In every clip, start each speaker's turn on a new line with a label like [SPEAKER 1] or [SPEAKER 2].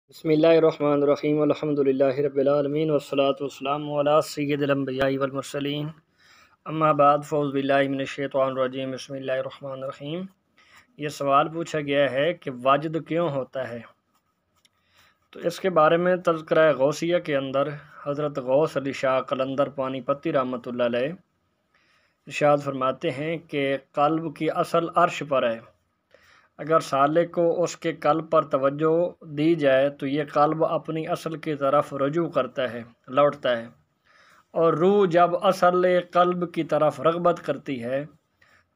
[SPEAKER 1] بسم اللہ الرحمن الرحیم الحمد للہ رب العالمین والصلاة والسلام علی سید الانبیاء والمرسلین اما بعد فاعوذ باللہ من الشیطان الرجیم بسم اللہ الرحمن الرحیم۔ یہ سوال پوچھا گیا ہے کہ واجد کیوں ہوتا ہے؟ تو اس کے بارے میں تذکرہ غوثیہ کے اندر حضرت غوث علی شاہ قلندر پانی پتی رحمۃ اللہ علیہ ارشاد فرماتے ہیں کہ قلب کی اصل عرش پر ہے۔ اگر سالک کو اس کے قلب پر توجہ دی جائے تو یہ قلب اپنی اصل کی طرف رجوع کرتا ہے، لوٹتا ہے، اور روح جب اصل قلب کی طرف رغبت کرتی ہے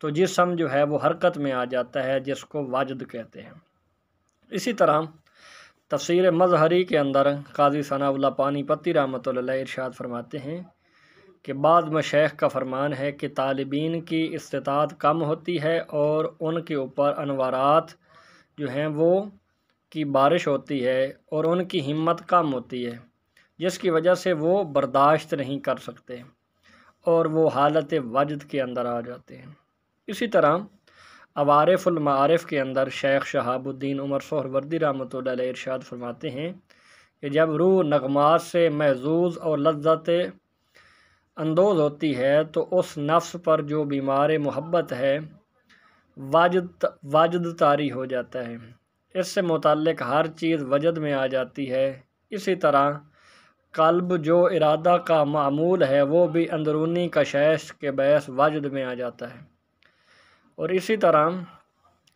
[SPEAKER 1] تو جسم جو ہے وہ حرکت میں آ جاتا ہے، جس کو واجد کہتے ہیں۔ اسی طرح تفسیر مظہری کے اندر قاضی ثناء اللہ پانی پتی رحمۃ اللہ علیہ ارشاد فرماتے ہیں کہ بعض مشائخ کا فرمان ہے کہ طالبین کی استطاعت کم ہوتی ہے اور ان کے اوپر انوارات جو ہیں وہ کی بارش ہوتی ہے اور ان کی ہمت کم ہوتی ہے، جس کی وجہ سے وہ برداشت نہیں کر سکتے اور وہ حالت وجد کے اندر آ جاتے ہیں۔ اسی طرح عوارف المعارف کے اندر شیخ شہاب الدین عمر سہروردی رحمۃ اللہ علیہ ارشاد فرماتے ہیں کہ جب روح نغمات سے محظوظ اور لذت اندوز ہوتی ہے تو اس نفس پر جو بیمار محبت ہے واجد طاری ہو جاتا ہے، اس سے متعلق ہر چیز وجد میں آ جاتی ہے۔ اسی طرح قلب جو ارادہ کا معمول ہے وہ بھی اندرونی کشش کے باعث وجد میں آ جاتا ہے۔ اور اسی طرح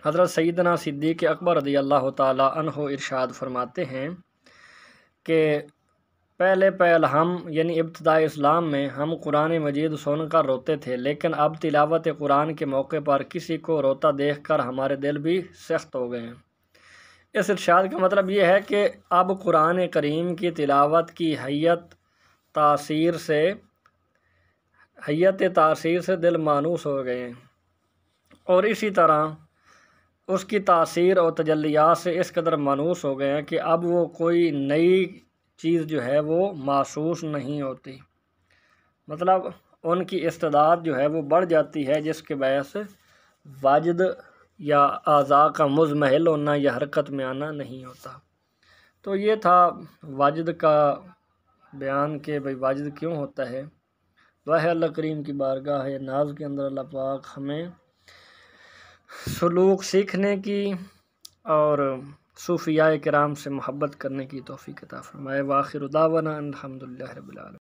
[SPEAKER 1] حضرت سیدنا صدیق اکبر رضی اللہ تعالی عنہ ارشاد فرماتے ہیں کہ پہلے ہم یعنی ابتدائی اسلام میں ہم قرآن مجید سن کر روتے تھے، لیکن اب تلاوت قرآن کے موقع پر کسی کو روتا دیکھ کر ہمارے دل بھی سخت ہو گئے ہیں۔ اس ارشاد کا مطلب یہ ہے کہ اب قرآن کریم کی تلاوت کی حیت تاثیر سے دل مانوس ہو گئے ہیں، اور اسی طرح اس کی تاثیر اور تجلیات سے اس قدر مانوس ہو گئے ہیں کہ اب وہ کوئی نئی چیز جو ہے وہ محسوس نہیں ہوتی، مطلب ان کی استعداد جو ہے وہ بڑھ جاتی ہے، جس کے باعث واجد یا اعضاء کا مضمحل ہونا یا حرکت میں آنا نہیں ہوتا۔ تو یہ تھا واجد کا بیان کہ بھئی واجد کیوں ہوتا ہے۔ دعا ہے اللہ کریم کی بارگاہ ناز کے اندر اللہ پاک ہمیں سلوک سیکھنے کی اور صوفیاء کرام سے محبت کرنے کی توفیق عطا فرمائے۔ وآخر دعوانا الحمدللہ رب العالمین۔